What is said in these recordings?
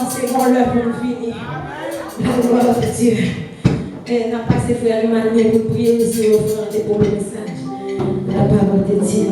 c'est mon l'heure pour finir. La gloire de Dieu. Et n'a pas ses frères Emmanuel pour prier aussi au frère pour le message. La parole de Dieu.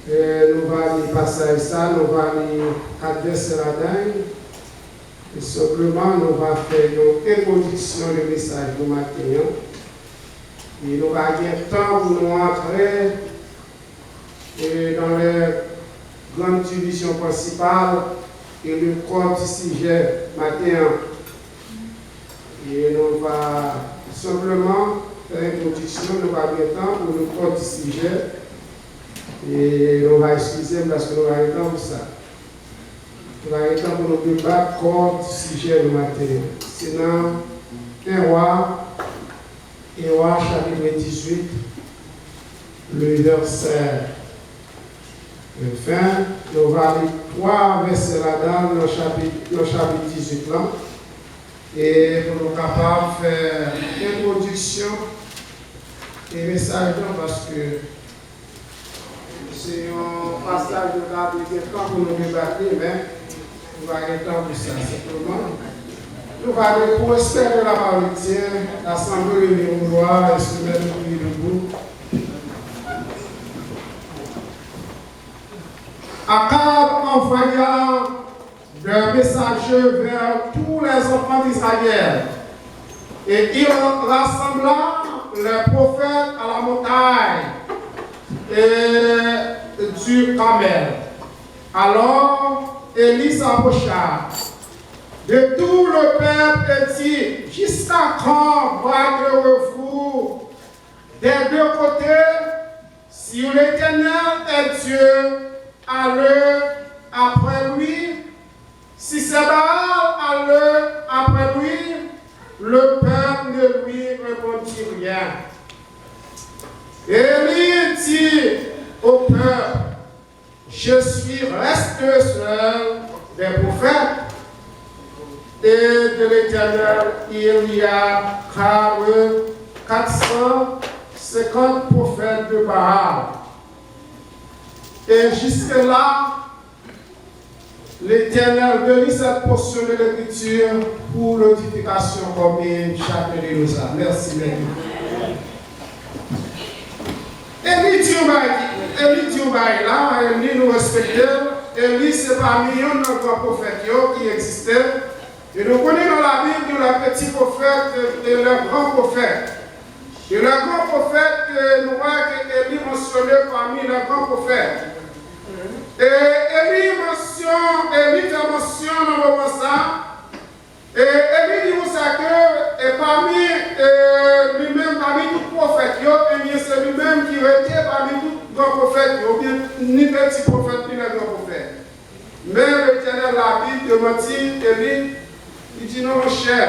Et nous allons passer ça, nous allons adresser la dame. Et simplement, nous allons faire une introduction du message du matin. Et nous allons avoir temps pour nous entrer dans les grandes divisions principales et le corps du sujet matin. Et nous allons simplement faire une introduction, nous allons avoir temps pour le corps du sujet. Et nous allons excuser parce que nous allons avoir temps pour ça. Nous allons avoir temps pour nous débattre corps du sujet du matin. Sinon, un roi chapitre 18, le verset. Enfin, nous allons lire 3 versets là-dedans dans le chapitre 18 là. Et pour nous capables de faire introduction et message parce que c'est un passage de la Bible pour nous débattre, mais nous allons avoir temps pour ça simplement. Nous allons pour espérer la parole de Dieu, l'assemblée de l'Église, et se mettre debout. Akab envoya des messagers vers tous les enfants d'Israël. Et il rassembla les prophètes à la montagne du Carmel. Alors Élie s'approcha de tout le peuple et dit: jusqu'à quand braquerez-vous des deux côtés? Si l'Éternel est Dieu, allez après lui. Si c'est Baal, allez après lui. Le peuple ne lui répondit rien. Élie dit au peuple: je suis resté seul des prophètes, et de l'Éternel il y a 450 prophètes de Baal. Et jusque-là, l'Éternel bénit cette portion de l'Écriture pour l'audification commune chacun de nous. Merci, Merci. Élie dit là, Élie nous respectait. Élie, c'est parmi nous nos grands prophètes qui existaient. Et nous connaissons dans la Bible les petits prophètes et les grands prophètes. Et les grands prophètes, nous voyons qu'Élie mentionnait parmi les grands prophètes. Et Élie fait mention dans le moment ça. Et Élie dit ça que parmi lui-même, parmi tous les prophètes, c'est lui-même qui était parmi tous les grands prophètes, ni petits prophètes, ni les grands prophètes. Mais l'Éternel, la Bible demande Élie, il dit non, mon cher,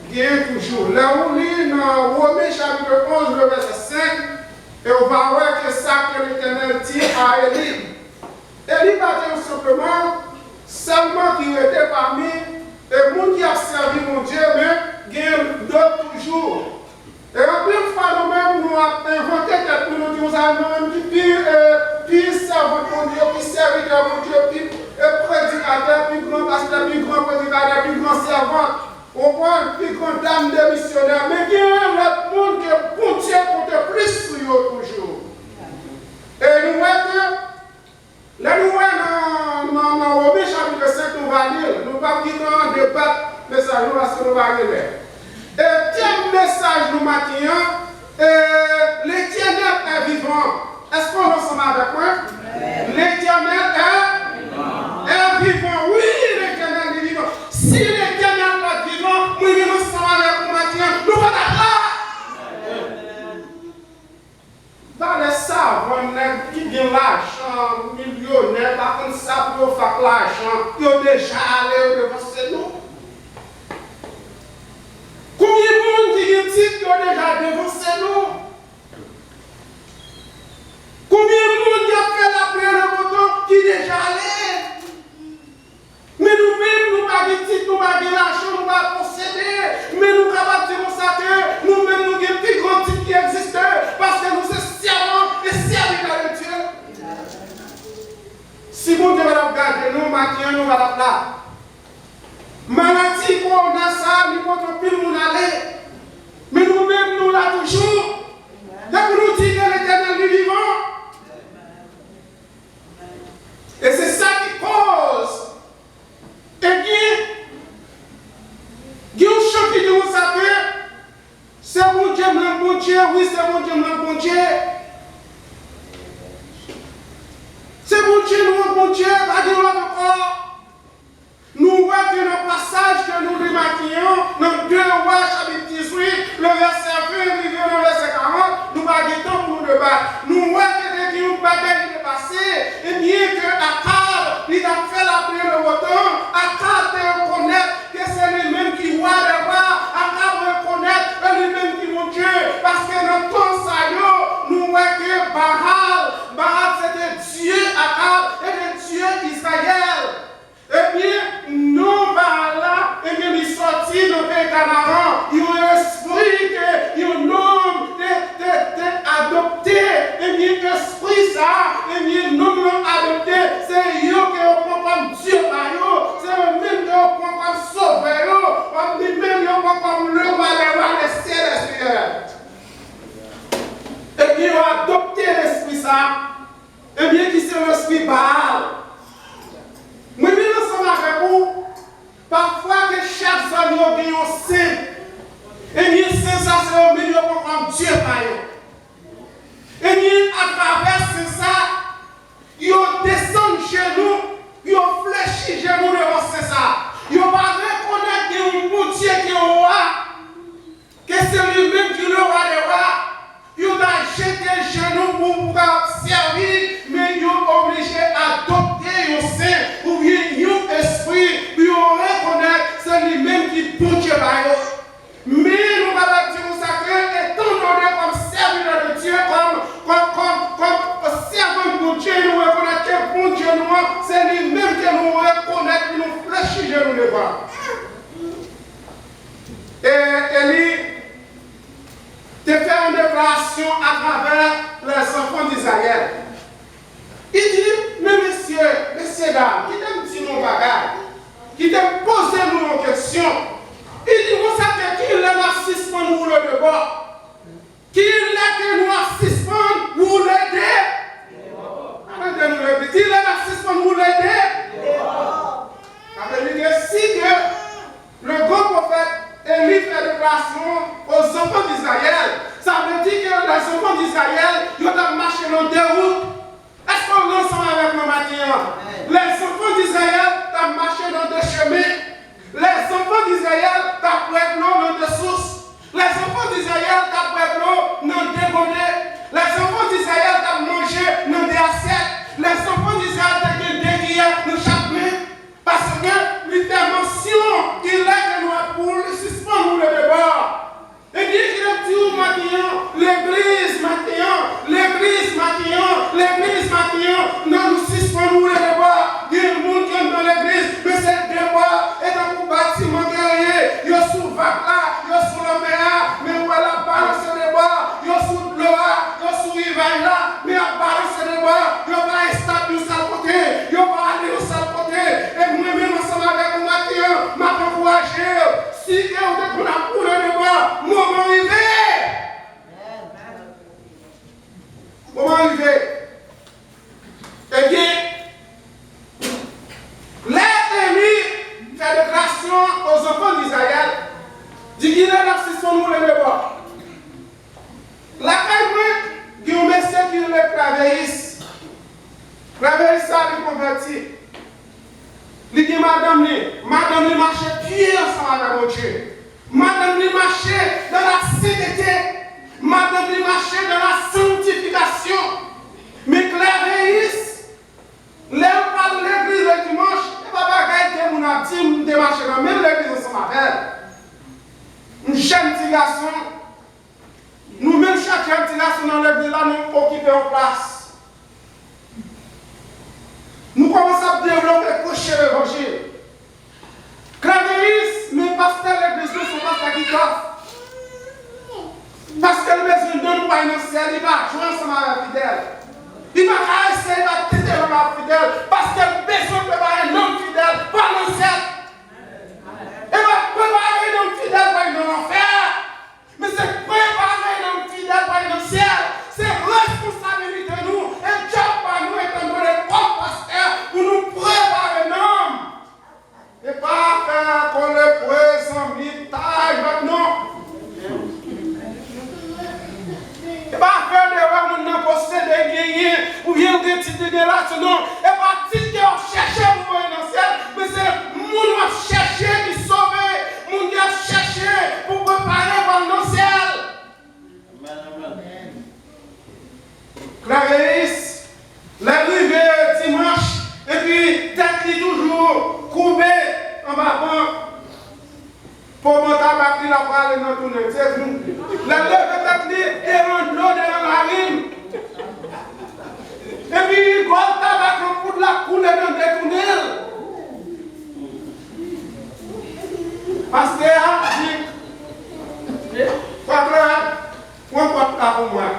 bien toujours. Là où lit dans Romains chapitre 11, le verset 5, et on va voir que ça que l'Éternel dit à Élie. Élie partait simplement, seulement qui était parmi les gens qui ont servi mon Dieu, mais il y a d'autres toujours. Et en plus, nous-mêmes, nous avons inventé quelque chose, nous avons dit, puis servant mon Dieu, puis serviteur mon Dieu, puis prédicateur, puis grand pasteur, puis grand prédicateur, puis grand servant, au moins, puis grand dame de missionnaire. Mais il y a un autre monde qui pour Dieu compte plus sur eux toujours. Et nous voyons que là, nous voyons dans Romains chapitre 5, nous allons lire, nous allons dire débattre le message, nous allons lire. Et tiens, message nous matin, l'Éternel est vivant. Est-ce qu'on est ensemble avec moi? L'Éternel est vivant. Oui, l'Éternel est vivant. Si l'Éternel est vivant, nous sommes ensemble avec vous matin. Nous allons dans les savants qui ont l'argent, millionnaires, par contre, ça pour faire l'argent, ils ont déjà allé devant nous. Combien de monde qui ont déjà devancé nous? Combien de monde qui a fait la prière de bouton qui est déjà allé? Mais nous-mêmes, nous n'avons pas de titre, nous n'avons pas l'argent, nous n'avons pas posséder. Mais nous sommes capables de dire ça que nous-mêmes, nous avons des plus grands titres qui existent parce que nous sommes servants et serviteurs de Dieu. Si vous devez regarder, nous, maintenant, nous allons là. Maladie, on a ça, nous pouvons plus nous aller. Mais nous-mêmes, nous l'avons toujours. Donc nous disons que l'Éternel est vivant. oui, c'est mon Dieu, mon Dieu. C'est mon Dieu, mon Dieu, pas de encore. Nous voyons que le passage que nous remarquons dans 2 Rois chapitre 18, le verset 20, le verset 40, nous pas de temps pour nous débattre. Nous voyons que dès une bataille est passée, et bien que Akab, il a fait la prière de l'automne, Akab te reconnaître que c'est lui-même qui voit les rois, Akab reconnaître que lui-même qui est mon Dieu, parce que dans ton saillot, nous voyons que Baal c'était Dieu Akab et Dieu Israël. Eh bien, nous, là, eh bien, il sortit dans le pays Canaan. Il y a un esprit que, il y a un homme adopté. Eh bien, l'esprit, ça, eh bien, nous l'avons adopté. C'est eux qui ont comme Dieu, c'est eux-mêmes qui ont comme sauveur. C'est eux-mêmes qui ont comme le roi, les célestiels. Eh bien, ils ont adopté l'esprit, ça. Eh bien, qui c'est l'esprit Baal. Moi, je suis ensemble avec vous. Parfois, que chaque zone a un saint. Et bien, c'est ça, c'est au milieu comme Dieu. Et bien, à travers ça, ils descendent chez nous, ils fléchissent chez nous devant ça. Ils ne vont pas reconnaître qu'il y a un bon Dieu qui est roi, que c'est lui-même qui est le roi des rois. Ils ont jeté les genoux pour servir, mais ils sont obligés d'adopter un saint ou bien un esprit, puis on reconnaît que c'est lui-même qui peut Dieu. Mais nous allons dire ça que, étant donné comme serviteur de Dieu, comme servant de Dieu, nous reconnaissons que bon Dieu, c'est lui-même que nous reconnaissons, nous fléchissons genoux devant. Et Élie te fait une déclaration à travers les enfants d'Israël. Il dit, mais messieurs, dames, qui t'aiment dire nos bagages, qui t'aiment poser nos questions, il dit, vous savez qui est l'assistant nous le dehors, qui est que nous assistons nous l'aider. Arrêtez-nous le dire, qui est l'assistant nous l'aider. Avec lui, si que le grand prophète Élie fait déclaration aux enfants d'Israël. Ça veut dire que les enfants d'Israël, ils ont marché dans des routes. Est-ce qu'on est ensemble avec nos matin? Les enfants d'Israël ont marché dans des chemins. Les enfants d'Israël ont pris l'eau dans des sources. Les enfants d'Israël ont pris l'eau dans des monnaies. Les enfants d'Israël ont mangé dans des assiettes. Les enfants d'Israël ont été derrière dans chaque main. Parce que l'intervention qu'il a que nous avons pour le suspendre le débat. Et bien, je le dis maintenant, l'église maintenant, nous suspendons le débat. Il y a un monde qui est dans l'église, mais ce débat est dans le bâtiment guerrier. Il y a sous vague là, il y a sous le méa, mais où elle a balancé le débat. Il y a sous le là, il y a sous Ivaï là, mais elle a balancé le débat. Il y a pas un stade du seul côté, il y a pas aller au seul côté. Et moi-même, ensemble avec vous maintenant, m'a encouragé. Si vous êtes pour le débat, moment arrivé. Moment arrivé. Eh bien, l'ennemi fait déclaration aux enfants d'Israël. Dit qu'il est là, si son nous le débat. La caille, qui est un monsieur qui est le clavéiste. Clavéiste, ça a converti. Il dit, madame, marchait pied ensemble avec mon Dieu. Madame, marchait dans la sainteté. Madame, marchait dans la sanctification. Mais clavéiste, l'heure par l'église le dimanche, et papa gagne que mon abdi, je marche dans même l'église ensemble avec elle. Une jeune petit garçon, nous-mêmes, chaque jeune petit garçon dans l'église là, nous occupons en place. Nous commençons à développer, coucher l'évangile. Clavéiste, mais pasteur l'église, nous sommes pas qui coffre. Parce que le besoin de nous, pas une ciel, il va jouer ensemble avec fidèle. Il va essayer de têter l'homme fidèle. Parce que le besoin de préparer un homme fidèle, pas le ciel. Il va préparer un homme fidèle, pas l'enfer. Mais c'est préparer un homme fidèle, pas le ciel. C'est responsabilité de nous. Et Dieu, par nous, étant donné comme pasteur, pour nous préparer un homme. Et pas faire qu'on le présente, taille, maintenant. ou bien des titres de relation, non. Et pas titre que on cherche pour voir dans le ciel, mais c'est moun qui chercher qui sauve, moun qui chercher pour préparer pour le ciel. Clarisse, l'arrivée dimanche, et puis tête toujours courbée en bas pour monter à la parole dans tout le c'est nous. La lèvre tête est en l'eau de la rime. Et puis il goûte tabac pour la couler dans des tunnels. Parce que dit, patron, on porte là pour moi.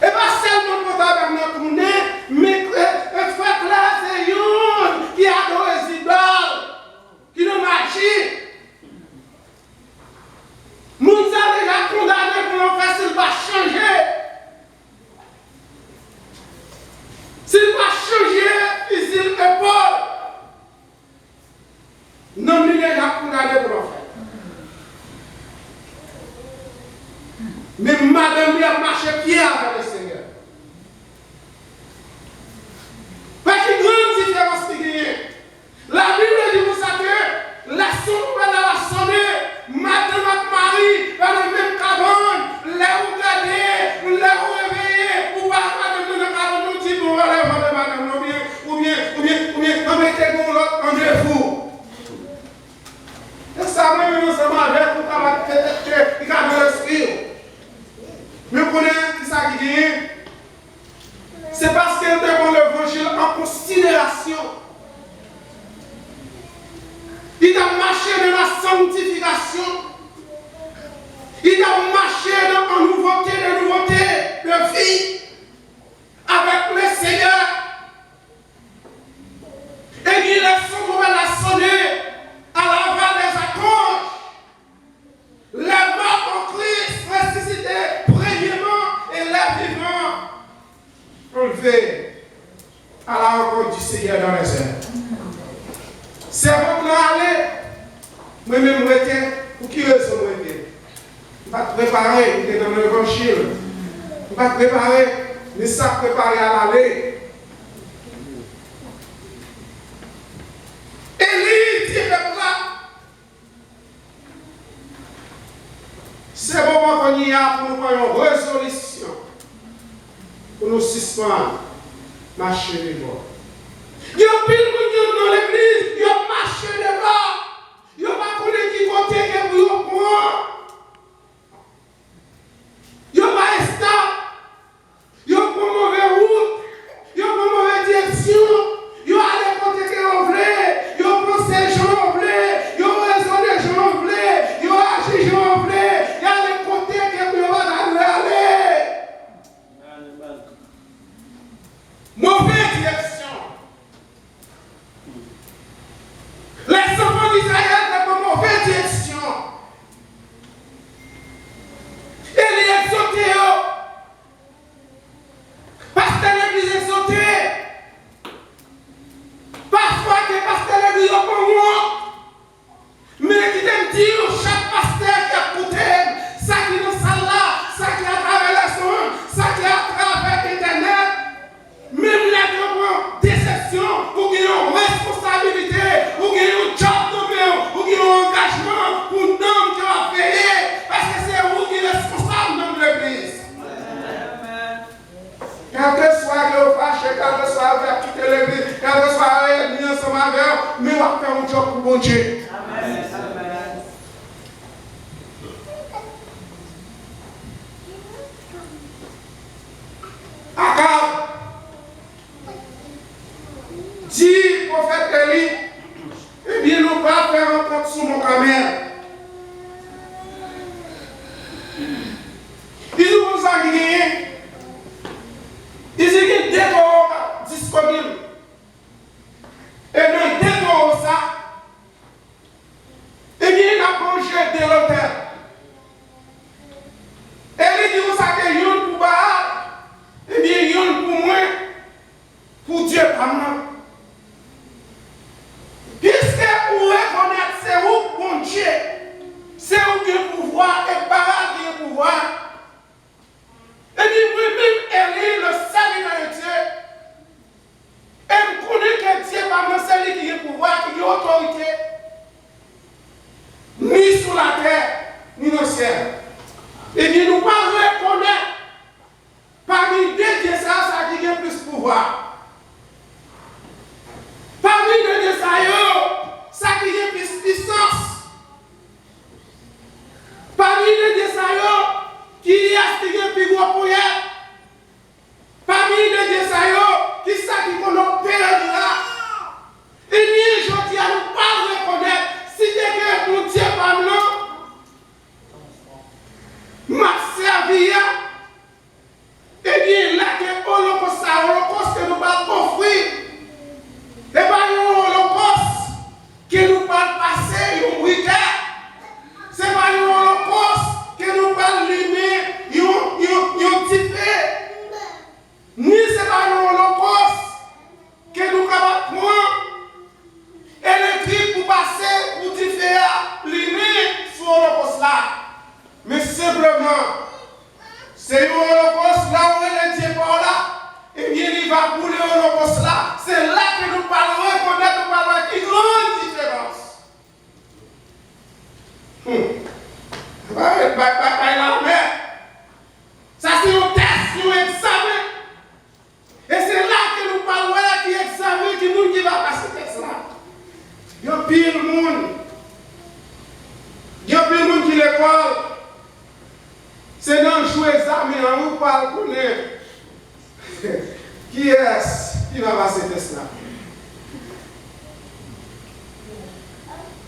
Et pas seulement pour ta notre tournée, mais frère là, c'est une qui adore les idoles, qui nous marche. Nous avons déjà condamné pour nous faire s'il va changer. S'il va changer, ici, l'épaule. Non, nous avons déjà condamné pour nous faire. Mais madame lui a marché pied avec le Seigneur. Parce qu'il y a une grande différence qui gagne. La Bible dit pour ça que la somme va sonner, madame et Marie, dans le même cabane, les regarder, les réveiller, ou pas madame dans le cabane, nous dit pour aller voir madame, ou bien, on mettez-vous l'autre en vous. Et ça, même, ça m'a fait pour qu'il y a dans l'esprit. Mais vous connaissez qui ça qui dit? C'est parce qu'elle prend l'évangile en considération. Il a marché dans la sanctification. Il a marché dans la nouveauté de vie avec le Seigneur. Et il a sonné à la voix des archanges. Les morts en Christ ressuscités premièrement et les vivants relevés à la rencontre du Seigneur dans les airs. C'est votre aller, moi-même, pour qui raison vous êtes? Vous ne pas préparer pour dans l'évangile. Vous ne pas préparer, mais ça préparer à l'aller. Élie dit là. C'est bon qu'on y a pour nous faire une résolution, pour nous suspendre, marcher les bords. Il y a pile de dans l'église, il y a marché les bords. Il n'y a pas connu qui côté que pour nous prendre. Il n'y a pas instant. Il n'y a pas mauvaise route. Il n'y a pas mauvaise direction. Il y a des côtés que l'on voulait. Il y a pensé les gens on voulait. Il y a raisonné les gens on voulait. Il y a agi les gens on voulait. Il y a des côtés que l'on va aller. Mauvaise direction. Les enfants d'Israël étaient en mauvaise direction. Et les exautés, parce que l'église exautée, parfois que pasteur l'église pas moi, mais qui t'aime dire chaque pasteur qui a écouté, ça qui est dans salle là, ça qui est à travers la sonde, ça qui est à travers Internet, même les grands déception, ou qui ont responsabilité, ou qui ont job nommé, ou qui ont engagement pour nous qui ont payé, parce que c'est vous qui êtes responsable dans l'église. Quel que soit le fâché, quel que soit le quitter l'église, quel que soit le ensemble avec, mais on va faire un job pour bon Dieu. Amen. Akab dit prophète Élie, eh bien nous pas faire rencontre sous mon camère. Il nous a gagné. Il dit qu'il y a des corps disponibles. Et dans des corps ça, eh bien il a mangé de l'hôtel. Et il dit ça que yon pour Baal, eh bien yon pour moi, pour Dieu pas moi. Puisque vous reconnaissez, c'est vous, bon Dieu, c'est vous qui avez le pouvoir et Baal qui a le pouvoir. Et puis, financière. Et bien, nous ne pas reconnaître parmi deux dieux ça qui a plus pouvoir. Parmi deux dieux ça qui a plus puissance. Parmi deux dieux qui a plus gros pouvoir. Parmi deux dieux qui ça qui connaît père là. Et bien, je dis à nous pas reconnaître si quelqu'un nous tient par nous, m'a servi. Eh bien, là, que l'Holocauste que nous allons offrir, et bien, l'Holocauste que nous allons passer un week-end, c'est pas l'Holocauste que nous allons limer un petit peu, ni c'est pas l'Holocauste que nous allons prendre et l'écrit pour passer, pour faire limer sur l'Holocauste là. Mais simplement, c'est l'Holocauste là où elle est Dieu par là. Et bien, il va pour l'Holocauste là. C'est là que nous parlons, reconnaître, nous parlons une grande différence. La mer. Ça, c'est un test, un examen. Et c'est là que nous parlons, qui examine, qui nous qui va passer ce test là. Il y a pile de monde. Il y a pile de monde qui l'école. C'est dans le jour examen, on parle pour qui est-ce qui va passer ce test là?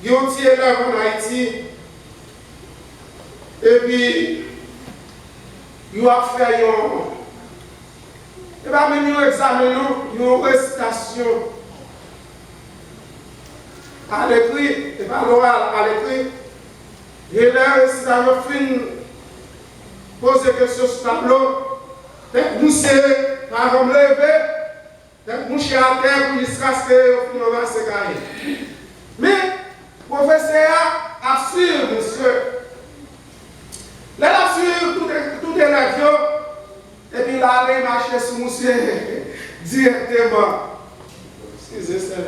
Il y a un petit élève en Haïti, et puis, il a fait un examen, une récitation à l'écrit, et pas l'oral, à l'écrit. Et là, récitation fin. Poser des questions sur le tableau, peut-être moussé, par exemple levé, peut-être mouché à terre pour jusqu'à ce que vous finissez se gagner. Mais, le professeur assure, monsieur, là, il assure tout est là, et puis là, il marche sur monsieur directement. Excusez-moi.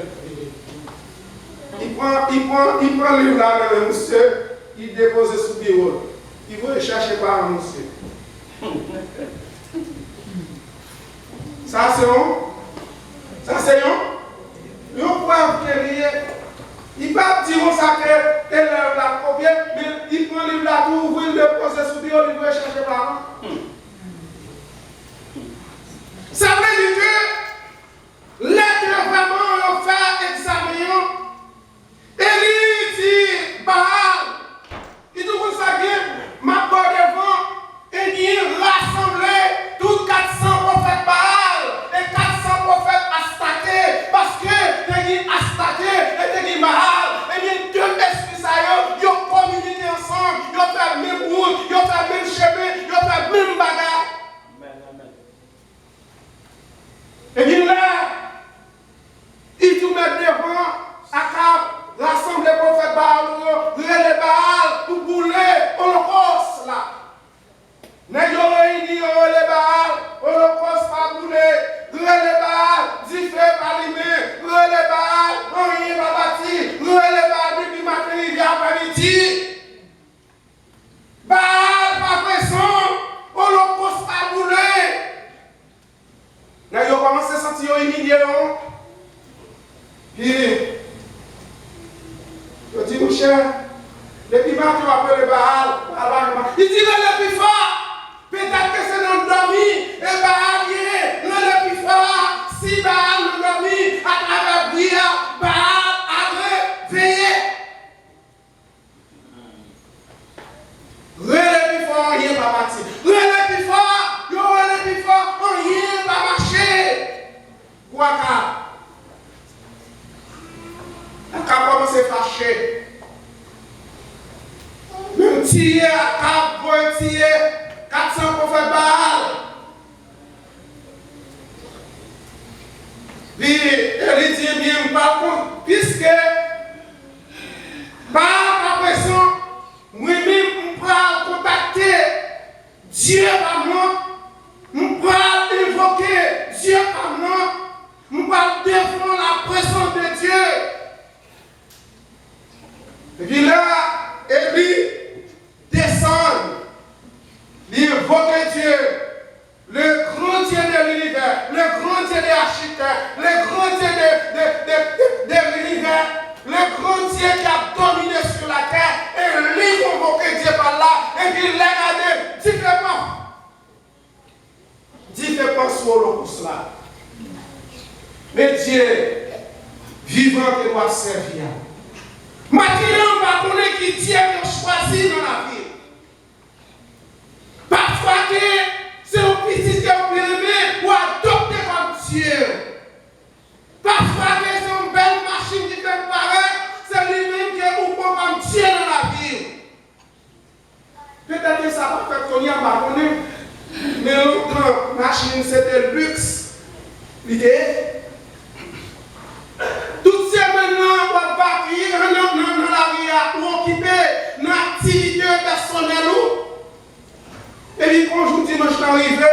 Il prend le livre là, monsieur, il dépose sur le bureau. Il faut chercher par un monsieur. Ça c'est un. Ça c'est un. Il prend qu'il il va dire ça que élève la combien, mais il prend le livre là pour ouvrir le poser sur le bureau, il faut chercher par un. Ça veut dire que l'être vraiment fait examen. Élie dit Baal. Il dit que ça ma part devant, et il rassemblé tous 400 prophètes Baal et 400 prophètes Astaté, parce que il y a Astaté et il y a Baal, et il y a deux esprits, ils ont communiqué ensemble, ils ont fait le même route, ils ont fait le même chemin, ils ont fait le même bagarre. Et bien là, il tout met devant, Akab, rassemble les prophètes Baal, les Baal, pour bouler l'Holocauste là. N'est-ce réunis les Baal, l'Holocauste pas bouler, les Baal, dit fait pas limé, les Baal, on y va bâtir, les Baal, depuis matin, il vient après-midi. Baal pas présent, l'Holocauste pas bouler. N'est-ce commencé à sentir humilié, puis, je dis, mon cher, depuis matin, tu vas appeler le Baal. Il dit, le plus fort. Peut-être que c'est dans le dormi. Et Baal, le plus fort. Si Baal nous dormi, à travers Bria, Baal a réveillé. Le plus fort, il n'est pas parti. Le plus fort, le plus fort, il n'est pas marché. Quoi qu'à? Akab commence à fâcher. Même tirer, Akab va tirer 400 prophètes Baal. Puis, il dit bien, par contre, puisque par pression, moi-même, je peux contacter Dieu par moi, je peux invoquer Dieu par moi, je peux défendre la présence de Dieu. Et puis là, Élie descend Dieu vivant que doit servir. Maintenant, on va qui Dieu a choisi dans la vie. Parfois que c'est un petit qui a aimé ou adopté comme Dieu. Parfois que c'est une belle machine qui fait paraître, c'est lui-même qui est comme Dieu dans la vie. Peut-être que ça va faire qu'on y a abandonné, mais l'autre machine c'était le luxe. L'idée. Toutes ces maintenant, on va bâtir dans la vie ou occuper nos activités personnelles. Et puis, quand je dimanche arrivé,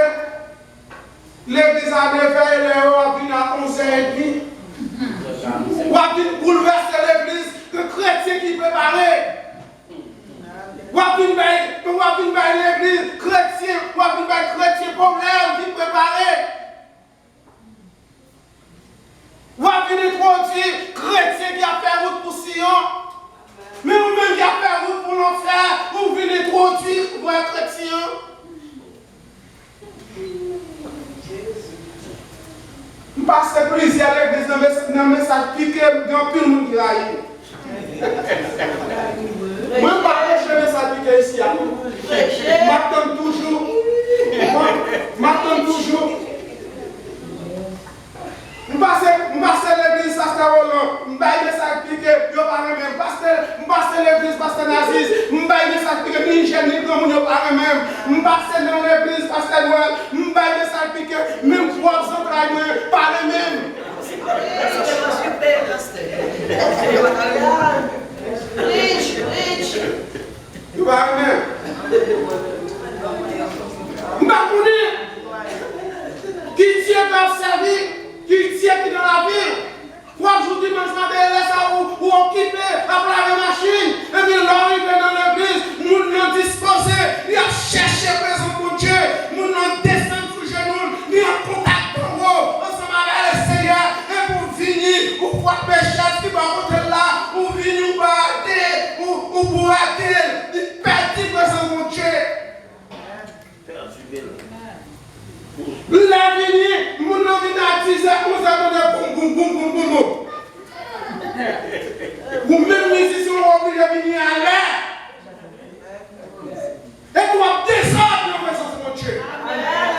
l'église à 9h et l'heure à 11h30. On a bouleverser l'église, le chrétien qui préparait. On a l'église chrétien, on a chrétien problème qui préparait. On a introduire chrétien qui a fait route pour Sion. Mais vous-même qui a fait route pour l'enfer, vous venez introduire pour un chrétien. Je passe plaisir à l'église dans un message piqué dans tout le monde qui a eu. Moi, je parle de un message piqué ici. Je m'attends toujours. Je passe l'église, pasteur Roland, je passe message piqué, je parle même. Je passe l'église, pasteur Nazis, je passe message piqué, je ingénieur comme je parle même. Je passe dans l'église, pasteur Noël, je passe message piqué, même trois entrailles, je parle même. Tu parles même. Je parle qui Dieu doit servir. Qui tient qui dans la ville, 3 jours dimanche matin, laisse ça ou occuper après la machine, et puis l'arriver dans l'église, nous nous disposer, il a cherché présent pour Dieu, nous nous descendre sous genoux, nous en contact pour vous, ensemble avec le Seigneur, et pour venir, ou pour pécher qui va côté là, ou venir ou battre, ou pour atteindre, il perd présent pour Dieu. L'avenir, mon nom est attisé, vous avez boum, boum, boum, boum, boum. Vous-même, musiciens, vous obligez de venir à l'air. Et vous avez descendu en présence de mon Dieu.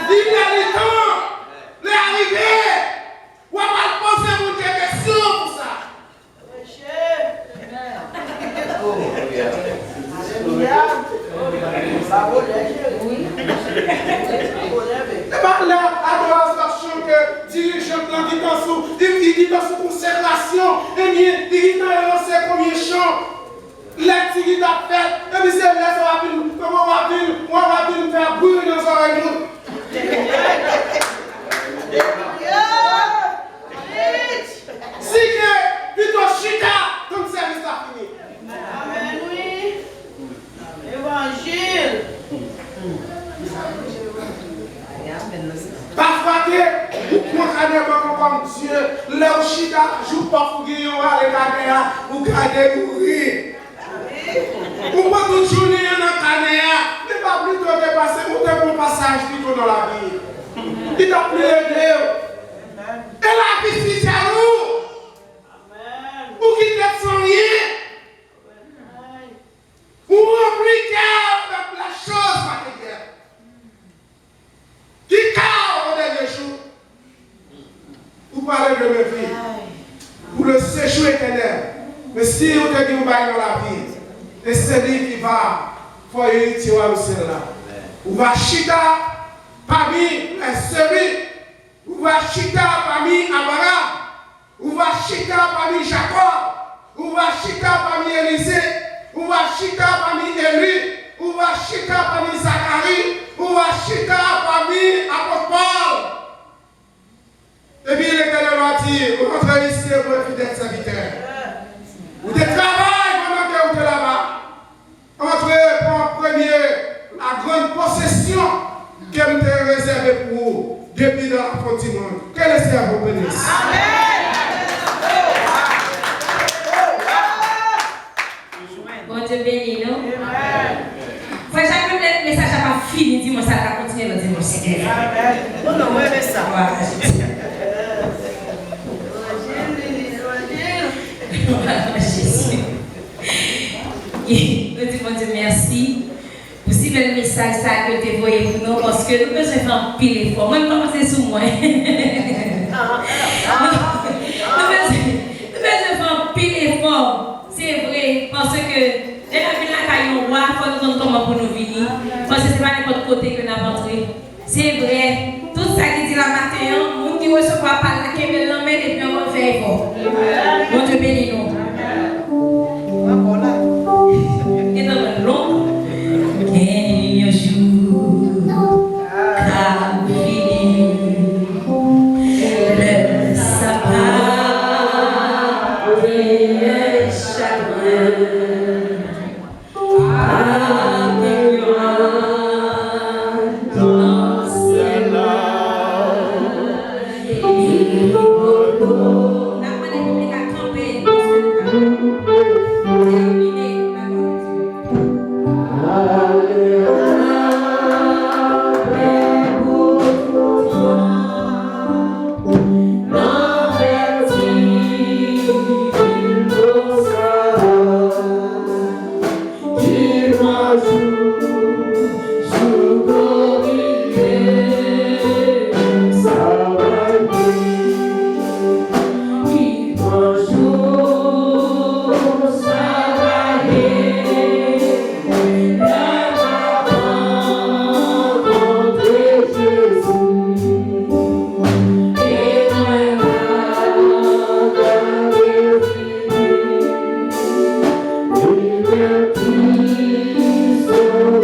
Il y a le temps, l'arrivée. Vous avez posé mon Dieu question pour ça. Et par là, adoration que dirigeant qui dit dans sous consécration, et bien, il dit dans le premier chant, l'activité a fait, et puis c'est là, on va venir faire brûler dans les oreilles. Si que, plutôt chita, comme service a fini. Amen, oui. Évangile. Parfois que vous comprenez comme Dieu, là où chita, joue pas pour gagner, vous gardez pour rire. Vous pouvez toute journée dans le canéa, mais pas plutôt dépasser, vous avez un passage plutôt dans la vie. Il t'a pris aider. Et la vie c'est à nous. Vous qui êtes sans rien. Vous remplissez avec la chose matérielle. Qui carre au dernier jour. Vous parlez de ma vie. Pour le séjour éternel. Mais si vous te dites dans la vie, et c'est lui qui va faire héritier au ciel là. Vous va chita parmi les séries. Vous va chita parmi Abraham. Vous va chita parmi Jacob. Vous va chita parmi Élisée. Vous va chita parmi Élie. Vous va chita parmi Zacharie. Vous va chita parmi apôtre Paul. Et puis l'Éternel va dire, vous rentrez ici pour un fidèle serviteur. Vous êtes travail pendant que vous êtes là-bas. Entrez pour premier la grande possession que vous avez réservée pour vous depuis dans la fin du monde. Que le Seigneur vous bénisse. Bon Dieu béni, non? Frère, chacun des messages n'a pas fini, dis-moi ça, va continuer le dimanche. Oh non, ouais, mais ça. Jésus. Et nous disons Dieu merci pour si bel message ça que tu envoyé pour nous parce que nous besoin faire un pile effort. Moi, je commence sur moi. Nous besoin faire un pile effort. C'est vrai parce que dès la vie là, il y a un roi, il faut nous comprendre comment pour nous venir. Parce que ce n'est pas n'importe côté que nous avons entré. C'est vrai. Tout ça qui dit la matin, nous qui recevons par la qui me l'emmène et puis on va faire effort. Mon Dieu bénis nous. Et dans le long, un jour, qu'a fini le sapin et chagrin. So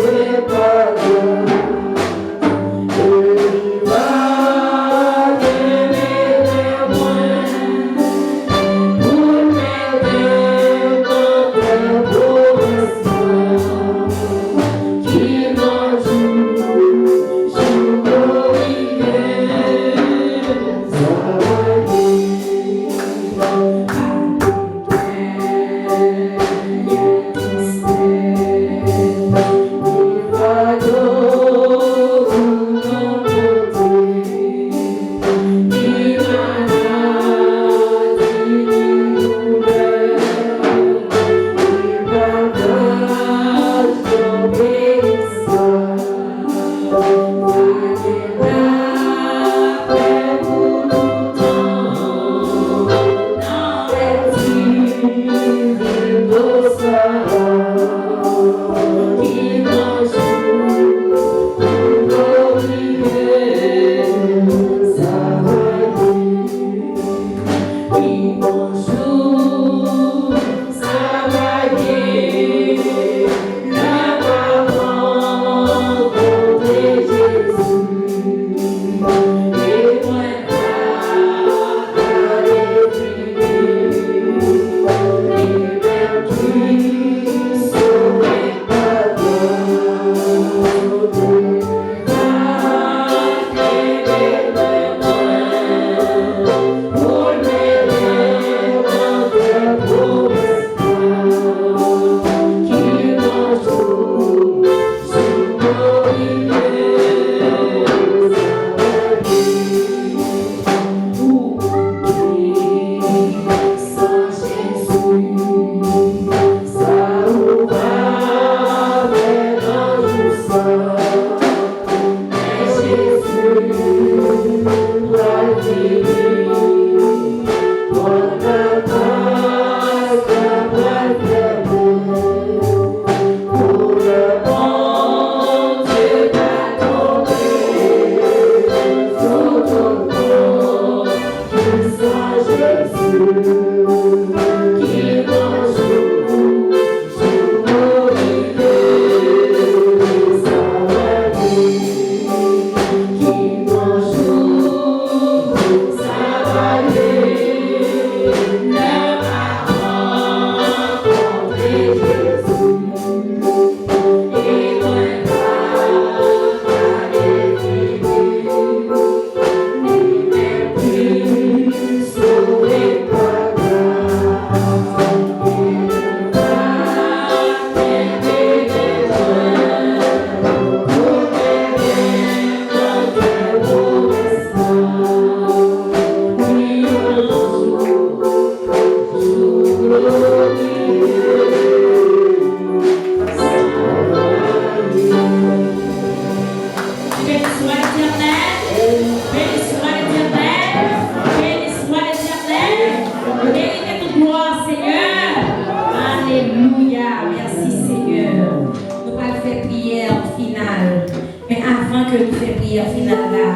nous allons faire prière finale. Mais avant que nous fassions prière finale là,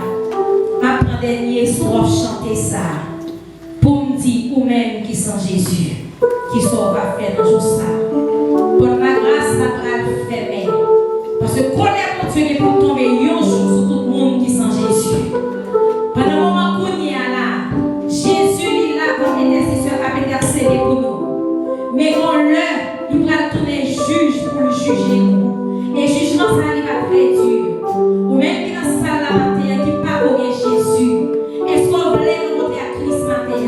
après dernier soir chanter ça. Pour me dire ou même qui sont Jésus, qui sont va faire dans jour ça. Pour la grâce, la grâce fermée. Parce que colère mon Dieu est pour tomber un jour sur tout le monde qui sont Jésus. Pendant le moment où il y a là, Jésus est là comme intercesseur à intercéder pour nous. Mais on il va tourner juge pour le juger nous. Et jugement ça il va très dur. Ou même qui dans ce salle là matin qui pas au Jésus. Est-ce qu'on voulait nous montrer à Christ matin?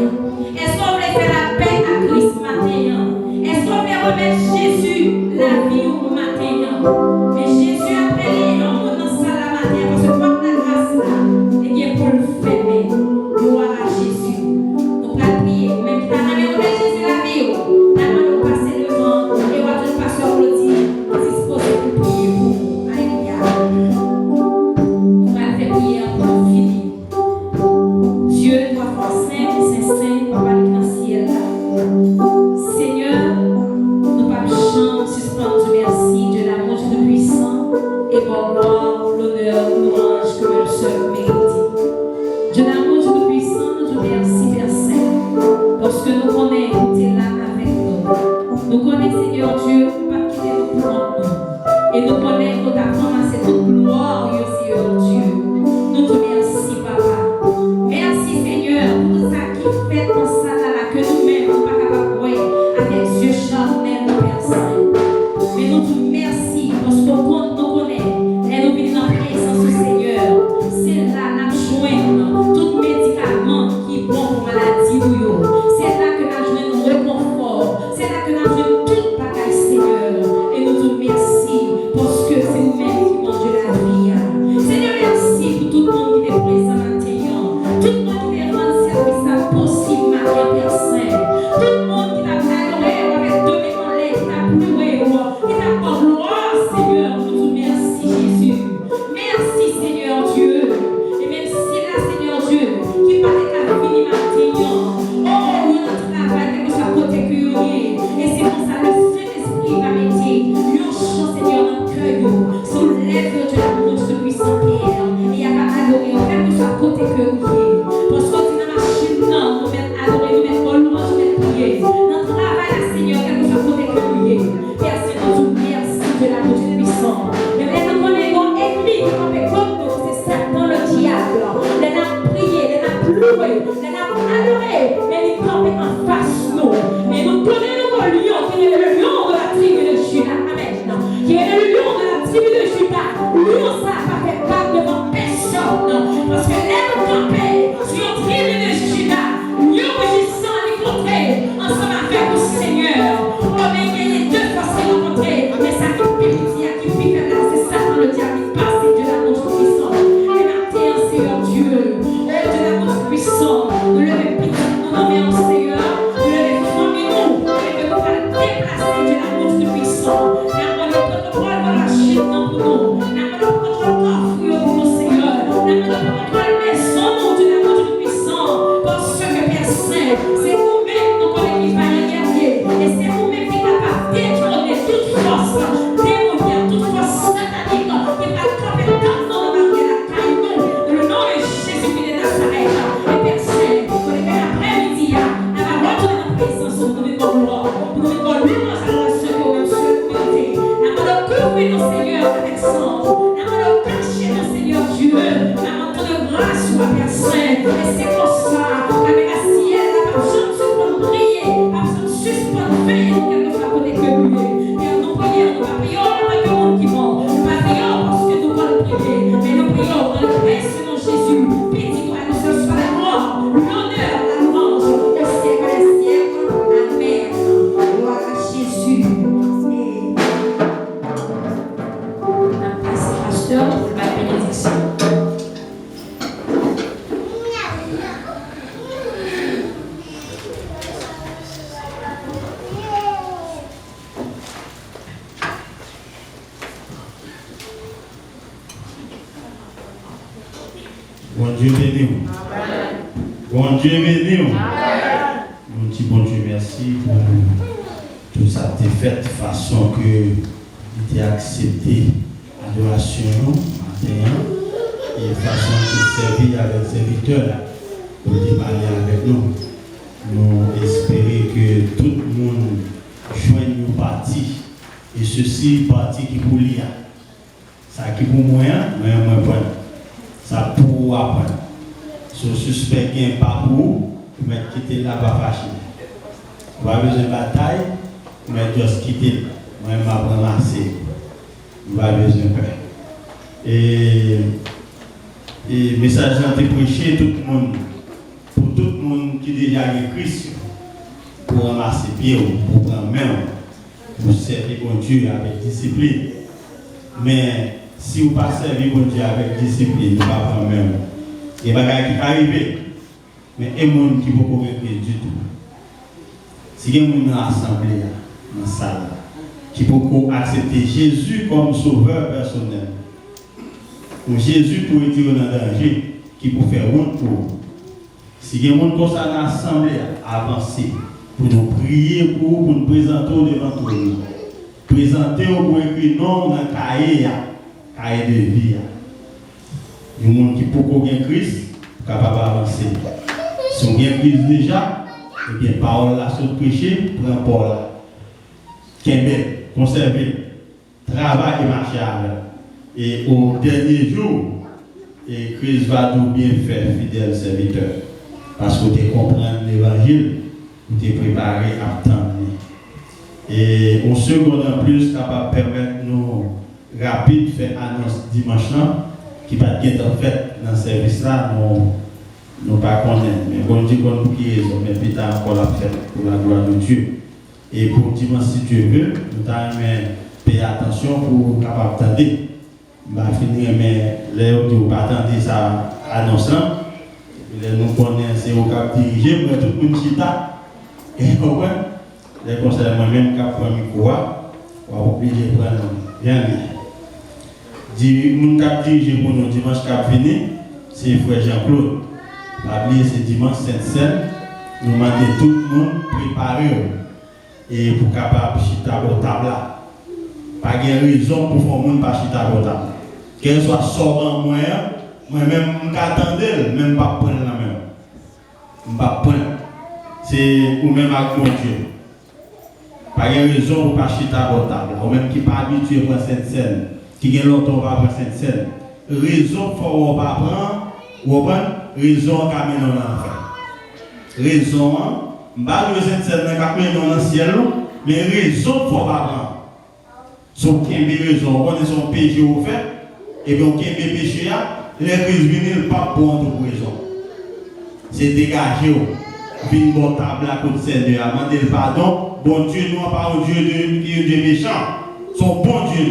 Est-ce qu'on voulait faire la paix à Christ matin? Est-ce qu'on voulait remettre Jésus la vie au matin? Mais Jésus a appelé l'homme dans sa la matin parce que comme la grâce là, et bien pour le faire, gloire à Jésus. Nous allons prier, même qui t'a jamais remis Jésus la vie, nous allons passer devant et on va tout passer au Claudie, disposé pour prier pour nous. Alléluia. Nous allons faire prière pour nous finir. Dieu, toi, Saint, Papa dans le ciel. Seigneur, nous pas chanter, suspendre merci, Dieu l'amour Dieu puissant, et pour gloire, l'honneur, l'ouange que le seul mérite. Dieu l'amour Dieu puissant, nous te merci, Père Saint, parce que nous connaissons que tu es là avec nous. Nous connaissons, Seigneur Dieu, pas quitter nous pour nous. Et nous connaissons que tu as commencé toute gloire, Seigneur Dieu. Nous te merci, Papa. Merci Seigneur pour tout ça qui fait dans ça là que nous-mêmes nous ne sommes pas capables de voir avec yeux charnels de personne. Mais nous te merci parce qu'on nous connaît et nous venons dans la présence du Seigneur. C'est là que nous jouons tout médicament qui est bon pour maladie. C'est là que nous jouons le réconfort. C'est là que nous jouons tout bagage Seigneur. Et nous te merci parce que c'est nous-mêmes qui mangent la vie. Seigneur, merci pour tout le monde qui est présent. Tout le monde qui est rendu service possible, Marie Père Saint. Tout le monde qui t'a adoré avec deux mains en l'air, qui t'a pleuré, qui t'a pas gloire, Seigneur. Nous te merci, Jésus. Merci, Seigneur Dieu. Et même si là, Seigneur Dieu, qui parle de ta vie matin, oh, notre travail, que soit côté curieux. Et c'est pour ça que le Saint-Esprit va mettre un chant, Seigneur, dans le cœur. Soulève Dieu l'amour de ce puissant Père. Et il n'y a pas adorer, quel que soit côté curieux. Parce que tu n'as machine, non, nous mettons adorer, nous mettons louange, nous mettons prier. Notre travail, Seigneur, quel que soit côté curieux. Père, c'est nous merci de l'amour du puissant. Mais maintenant, nous avons ennemi qui campait comme nous, c'est Satan le diable. Les n'a prié, les n'a pleuré, les n'a adoré, mais les campait en face nous. Mais nous connaissons le lion, qui est le lion de la tribu de Judas. Amen. Qui est le lion de la tribu de Judas. Lion, ça n'a pas fait part devant personne. Parce que les campés sur la tribu de Judas, lion rugissant les côtés, ensemble avec le Seigneur. On a gagné deux fois ces rencontrés, mais ça qui pique là, c'est Satan le diable qui passe de l'amour puissant. Et maintenant, Seigneur Dieu, oh de l'amour puissant, nous le répétons, nous nommons Seigneur, nous le répétons, et que nous allons déplacer de l'amour puissant. Nous avons le protocole de la chute dans nous, nous avons le protocole pour nous, Seigneur, nous avons le protocole maison de l'amour puissant, parce que Père Saint, c'est vous-même nous connaissons qui va regarder, et c'est vous-même qui est capable de détrôner toute force démoniaque, toute force satanique, qui va camper dans nos mains de la caille, le nom de Jésus de Nazareth. Et Père Saint, pour les après-midi, on va retourner dans la présence de notre gloire, pour nous donner nos adorations pour le seul vérité. On va couvrir nos Seigneur avec sang, on va cacher nos Seigneur Dieu, on va tout de grâce soit Père Saint. Et c'est pour ça, avec la ciel, la personne suspend prier, la personne suspend veiller, quelque soit côté que lui. Et nous prions, nous pas prions avec le monde qui ment, nous pas prions parce que nous voulons prier, mais nous prions dans le Christ de Jésus. Bénis-toi, nous ce soit la gloire, l'honneur, la louange, au siècle des siècles. Amen. Gloire à Jésus. Et merci, pasteur, pour la bénédiction. Bon Dieu béni. Bon Dieu béni. Mon petit bon Dieu merci pour tout ça t'es fait de façon que il a accepté l'adoration matin et façon de servir avec serviteur pour parler avec nous. Nous espérons que tout le monde joigne nos parties et ceci partie qui pour lire. Ça qui pour moyen, moi point. Ça pour apprendre. Ce suspect qui est pas pour, mais quitter là pas fâché. On va besoin de bataille, mais juste quitter. Moi je vais prendre assez. On va besoin de paix. Et message de prêcher tout le monde. Pour tout le monde qui déjà est Christ, pour ramasser pied, pour prendre main, pour servir bon Dieu avec discipline. Mais si vous ne pas servir bon Dieu avec discipline, vous ne pas prendre main. Il y a des choses qui peuvent arriver. Mais il y a des gens qui ne peuvent pas du tout. Si il y a des gens dans l'assemblée, dans la salle, qui peuvent accepter Jésus comme sauveur personnel, ou Jésus pour retirer dans le danger, qui peut faire route pour vous. Si il y a des gens comme ça dans l'assemblée, avancer, pour nous prier pour nous présenter devant tout le monde. Présenter pour écrire non dans le cahier de vie. Il y a des gens qui peuvent gagner Christ, capable d'avancer. Si on gagne Christ déjà, eh bien, parole là, sur le péché, prends Paul là. Qu'aimer, conserver, travailler et marcher avec. Et au dernier jour, et Christ va tout bien faire, fidèle serviteur. Parce que tu comprends l'évangile, tu es préparé à attendre. Et au second en plus, capable de permettre nous rapide faire annonce dimanche là, qui va être en fait dans ce service là, nous ne pas connaître. Mais bon Dieu, qu'on nous qui raison, mais puis t'as encore la fête pour la gloire de Dieu. Et pour dimanche, si tu veux, nous avons payer attention pour capable d'attendre. Je vais finir, mais les autres ne pas attendre ça annonce là. Nous connaissons au cap dirigé, pour tout le monde qui t'a. Et les conseils moi-même qui prend le micro, on va oublier de prendre bien. Mon cap dirigé pour nous dimanche qui venu, c'est frère Jean-Claude. Oublier c'est dimanche Sainte-Seine. Nous demandons tout le monde préparer et pour capable chita au table là. Pas de raison pour faire monde pas chita au table. Qu'elle soit sortant moi-même m'attendais même pas prendre la main. M'pas prendre. C'est ou même avec mon Dieu. Pas de raison pour pas chita au table ou même qui pas habitué pour Sainte-Seine, qui gagne longtemps pas pour Sainte-Seine. Raison faut pas prendre ou pas raison qu'a mené dans l'enfer. Raison pas de Sainte-Seine qu'a mené dans le ciel, mais raison faut pas prendre. Son qui raison, on est son péché au fait et bien qui est péché les crises viennent pas pour raison. C'est dégagé. Vin bon table à côté Seigneur, demander le pardon. Bon Dieu, nous pas un Dieu qui est de méchant. Son bon Dieu.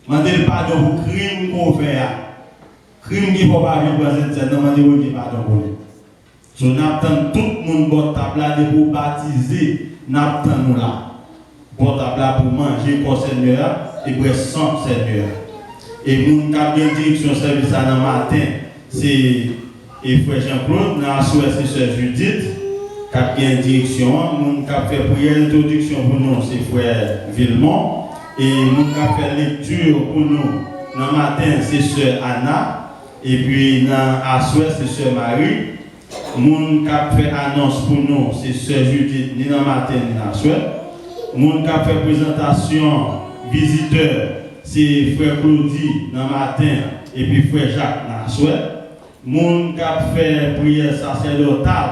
Demander le pardon pour crime qu'on fait. Crime qui ne faut pas vivre dans cette scène, demander le pardon pour lui. So, nous attendons tout le monde bon table là pour baptiser. Nous attendons nous là. Bon table là pour manger pour Seigneur et pour sans Seigneur. Et nous avons bien direction service dans le matin. C'est et frère Jean-Claude, nous avons c'est sœur Judith, qui a bien direction. Nous avons fait prière d'introduction pour nous, c'est frère Villemont. Et nous avons fait lecture pour nous. Dans le matin, c'est sœur Anna. Et puis dans la soirée, c'est sœur Marie. Nous avons fait annonce pour nous, c'est sœur Judith, ni dans le matin, ni dans la soirée. Nous avons fait présentation visiteur, c'est frère Claudie dans le matin. Et puis frère Jacques dans la soirée. Moun qui a fait prière sacerdotale,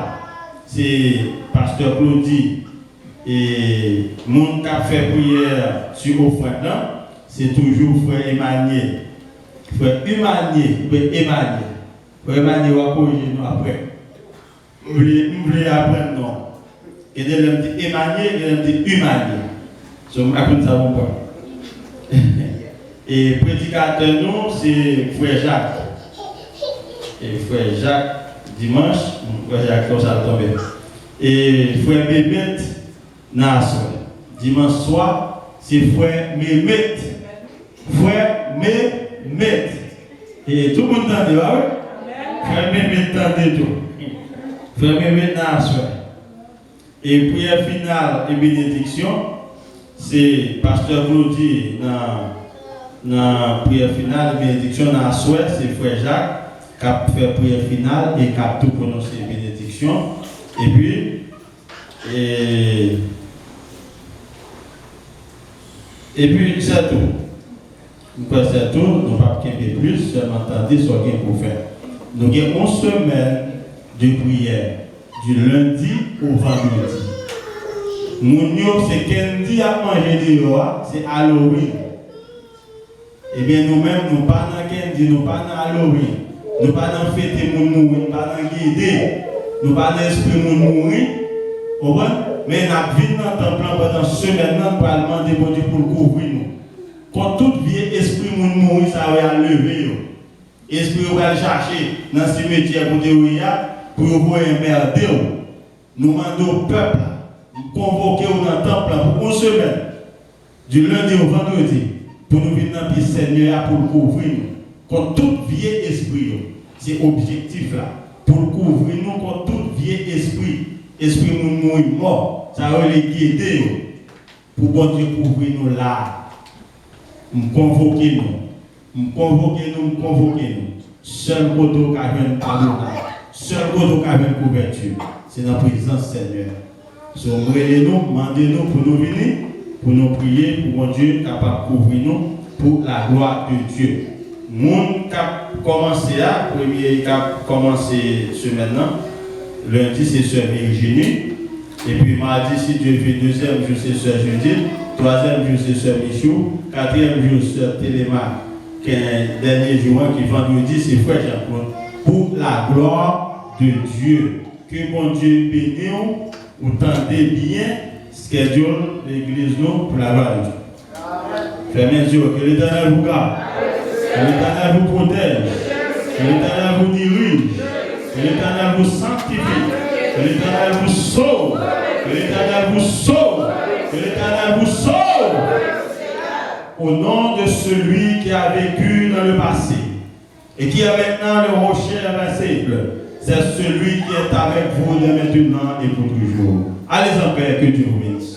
c'est pasteur Claudie. Et moun qui a fait prière sur offrande, c'est toujours frère Emmanuel. Frère Emmanuel, frère Emmanuel va corriger nous après. Vous voulez apprendre non. Et de l'homme dit Emmanuel, et de l'homme dit Emmanuel. Je vais apprendre ça au point. Et prédicateur nous, c'est frère Jacques. Et frère Jacques, dimanche, frère Jacques, comme ça tombe. Et frère Mehmet, dimanche soir, c'est frère Mehmet. Frère Mehmet. Et tout le monde entend, oui? Frère Mehmet entend tout. Frère Mehmet, et prière finale et bénédiction, c'est Pasteur Claudie dans la prière finale, bénédiction dans la souhait, c'est Frère Jacques qui a fait prière finale et qui a tout prononcé bénédiction. Et puis, c'est tout. Nous faisons c'est tout, nous ne pouvons pas plus, seulement attendre ce qu'on peut faire. Nous avons une semaine de prière, du lundi au vendredi. Nous, c'est Kendi a mangé dehors, c'est Halloween. Eh bien, nous-mêmes, nous ne pas dans Kendi, nous ne pas dans Halloween. Nous ne pas dans fêter mon mourir, nous ne pas dans guider, nous ne pas dans l'esprit mon mourir. Mais nous avons vécu dans le temple pendant une semaine pour demander pour Dieu pour couvrir nous. Quand tout vieux esprit mon mourir, ça va lever. Esprit va chercher dans ce cimetière pour vous emmerder. Nous demandons au peuple convoquer dans le temple pour une semaine, du lundi au vendredi, pour nous venir dans le Seigneur pour couvrir nous. Contre tout vieux esprit, c'est objectif là, pour couvrir nous contre tout vieux esprit nous mort, ça va les guider pour bon Dieu couvrir nous là. Nous convoquer nous. Seul côté qui a une pardonnage, seul côté qui a une couverture, c'est dans la présence Seigneur. Si nous demandez-nous pour nous venir, pour nous prier, pour bon Dieu capable de couvrir nous pour la gloire de Dieu. Moun qui a commencé là, premier qui a commencé ce maintenant, lundi c'est Sœur Virginie, et puis mardi si Dieu veut, deuxième jour c'est Sœur Judith, troisième jour c'est Sœur Michou, quatrième jour Sœur Téléma, dernier jour qui est vendredi c'est Frère Jean-Claude. Pour la gloire de Dieu, que mon Dieu bénisse, vous tendez bien ce que Dieu l'église nous pour la gloire de Dieu. Fermez les yeux, que l'Éternel vous garde. Que l'Éternel vous protège, que l'Éternel vous dirige, que l'Éternel vous sanctifie, que l'Éternel vous sauve, que l'Éternel vous sauve, que l'Éternel vous sauve. Au nom de celui qui a vécu dans le passé et qui est maintenant le rocher invincible, c'est celui qui est avec vous dès maintenant et pour toujours. Allez en paix, que Dieu vous bénisse.